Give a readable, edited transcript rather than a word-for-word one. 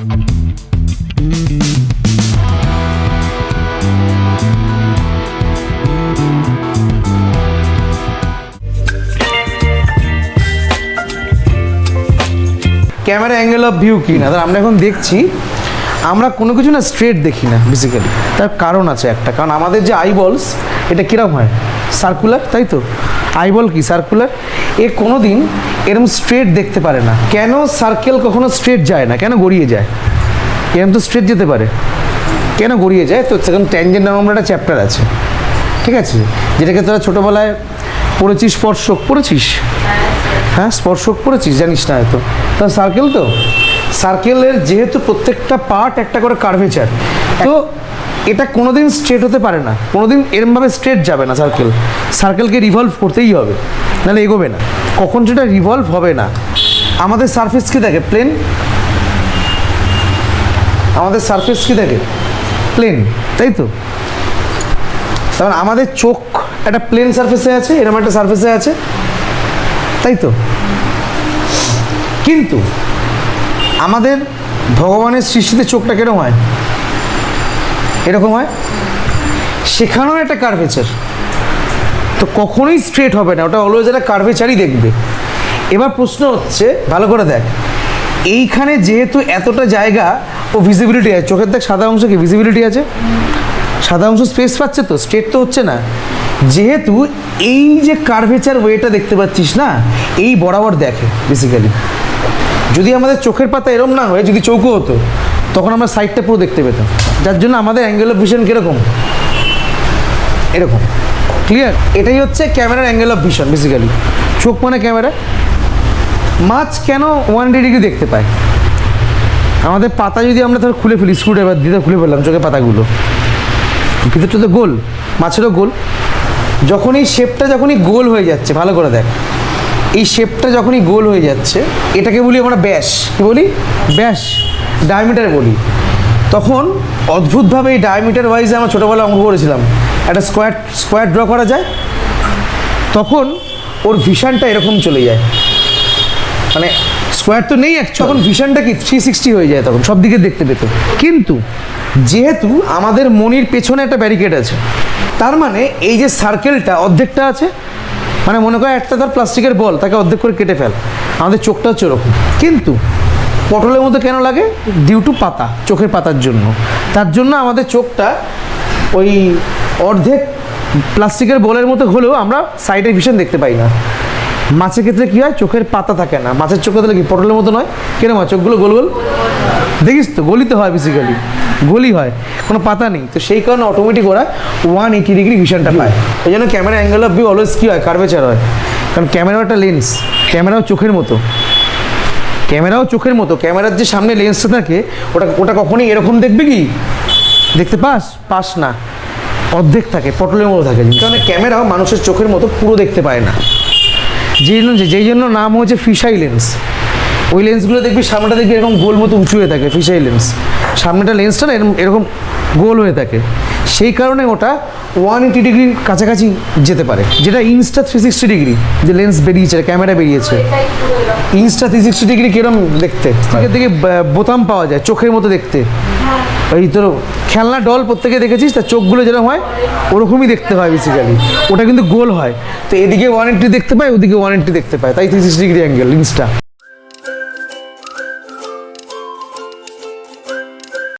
Camera angle of view কি না, আমরা এখন দেখছি আমরা কোনো কিছু না স্ট্রেট দেখি না বেসিক্যালি। তার কারণ আছে একটা, কারণ আমাদের যে আইবলস এটা কীরকম হয়, সার্কুলার, তাই তো? আইবল কি সার্কুলার, এ কোনো দিন এরকম স্ট্রেট দেখতে পারে না। কেন সার্কেল কখনো স্ট্রেট যায় না, কেন গড়িয়ে যায়? এরকম তো স্ট্রেট যেতে পারে, কেন গড়িয়ে যায়? তো সেখানে ট্যানজেন্ট নামে একটা চ্যাপ্টার আছে, ঠিক আছে, যেটাকে তোরা ছোটোবেলায় পড়েছিস, স্পর্শক পড়েছিস? হ্যাঁ, স্পর্শক পড়েছিস, জানিস না হয়তো। তা সার্কেল, তো সার্কেলের যেহেতু প্রত্যেকটা পার্ট একটা করে কার্ভেচার, তো এটা কোনোদিন স্ট্রেট হতে পারে না, কোনোদিন এরমভাবে স্ট্রেট যাবে না। সার্কেলকে রিভলভ করতেই হবে, নাহলে এগোবে না। কখন সেটা রিভলভ হবে না? আমাদের সারফেস কি থাকে? প্লেন। আমাদের সারফেস কি থাকে? প্লেন, তাই তো? তার মানে আমাদের চোখ একটা প্লেন সারফেসে আছে, এরকম একটা সারফেসে আছে, তাই তো? কিন্তু আমাদের ভগবানের সৃষ্টিতে চোখটা কেরকম হয়? এরকম হয়। সেখানেও একটা কার্ভেচার, তো কখনোই স্ট্রেট হবে না, ওটা অলওয়েজ একটা কার্ভেচারই দেখবে। এবার প্রশ্ন হচ্ছে, ভালো করে দেখ, এইখানে যেহেতু এতটা জায়গা ও ভিজিবিলিটি আছে, চোখের দেখ সাদা অংশ কি ভিজিবিলিটি আছে, সাদা অংশ স্পেস পাচ্ছে, তো স্ট্রেট তো হচ্ছে না। যেহেতু এই যে কার্ভেচার ওয়েটা দেখতে পাচ্ছিস না, এই বরাবর দেখে বেসিক্যালি। যদি আমাদের চোখের পাতা এরম না হয়, যদি চৌকো হতো, তখন আমরা সাইডটা পুরো দেখতে পেতাম। যার জন্য আমাদের অ্যাঙ্গেল অফ ভিশন কীরকম? এরকম। ক্লিয়ার? এটাই হচ্ছে ক্যামেরার অ্যাঙ্গেল অফ ভিশন বেসিক্যালি। চোখ মানে ক্যামেরা। মাছ কেন 180 ডিগ্রি দেখতে পায়? আমাদের পাতা যদি আমরা ধর খুলে ফেলি, স্ক্রুড্রাইভার দিয়ে খুলে ফেললাম চোখের পাতাগুলো, ভিতরটা তো গোল, মাছেরও গোল। যখনই শেপটা যখনই গোল হয়ে যাচ্ছে, ভালো করে দেখ, এই শেপটা যখনই গোল হয়ে যাচ্ছে, এটাকে বলি আমরা ব্যাস। কি বলি? ব্যাস, ডায়ামিটার বলি। তখন অদ্ভুতভাবে এই ডায়ামিটার ওয়াইজে আমরা ছোটোবেলায় অঙ্ক করেছিলাম, একটা স্কোয়ার ড্র করা যায়, তখন ওর ভিশনটা এরকম চলে যায়, মানে স্কোয়ার তো নেই তখন ভিশনটা কি 360 হয়ে যায়, তখন সব দিকে দেখতে পেত। কিন্তু যেহেতু আমাদের মনির পেছনে একটা ব্যারিকেড আছে, তার মানে এই যে সার্কেলটা অর্ধেকটা আছে, মানে মনে করে একটা ধর প্লাস্টিকের বল, তাকে অর্ধেক করে কেটে ফেল, আমাদের চোখটা হচ্ছে ওরকম। কিন্তু পটলের মতো কেন লাগে? ডিউ টু পাতা, চোখের পাতার জন্য। তার জন্য আমাদের চোখটা ওই অর্ধেক প্লাস্টিকের বলের মতো হলেও আমরা সাইডের ভিশন দেখতে পাই না। মাছের ক্ষেত্রে কী হয়? চোখের পাতা থাকে না, মাছের চোখে তাহলে কি পটলের মতো নয়? কেন হয় চোখগুলো গোল গোল? দেখিস তো, গলিতে হয় বেসিক্যালি, গলি হয়, কোনো পাতা নেই। তো সেই কারণে অটোমেটিক ওরা 180 ডিগ্রি ভিশনটা পায়। এই জন্য camera angle of view always কী হয়? কার্ভেচার হয়। কারণ ক্যামেরাও একটা লেন্স, ক্যামেরাও চোখের মতো, ক্যামেরাও চোখের মতো। ক্যামেরার যে সামনে লেন্সটা থাকে, ওটা কখনোই এরকম দেখবে কি? দেখতে পাস না, অর্ধেক থাকে, পটলের মতো থাকে। কারণ ক্যামেরাও মানুষের চোখের মতো পুরো দেখতে পায় না। যেই জন্য নাম হচ্ছে ফিশাই লেন্স। ওই লেন্সগুলো দেখবি সামনেটা দেখবি এরকম গোল মতো উঁচু হয়ে থাকে, ফিশাই লেন্স। সামনেটা লেন্সটা না এরকম গোল হয়ে থাকে, সেই কারণে ওটা 180 ডিগ্রির কাছাকাছি যেতে পারে। যেটা ইনস্টা 360 ডিগ্রি যে লেন্স বেরিয়েছে, ক্যামেরা বেরিয়েছে, ইনস্টা 360 ডিগ্রি কিরম দেখতে, থেকে দিকে বোতাম পাওয়া যায়, চোখের মতো দেখতে। ওই তোর খেলনা ডল প্রত্যেকে দেখেছিস, তার চোখগুলো যেরকম হয় ওরকমই দেখতে হয় বেসিক্যালি। ওটা কিন্তু গোল হয়, তো এদিকে 180 দেখতে পায়, ওদিকে 180 দেখতে পায়, তাই 360 ডিগ্রি অ্যাঙ্গেল ইনস্টা।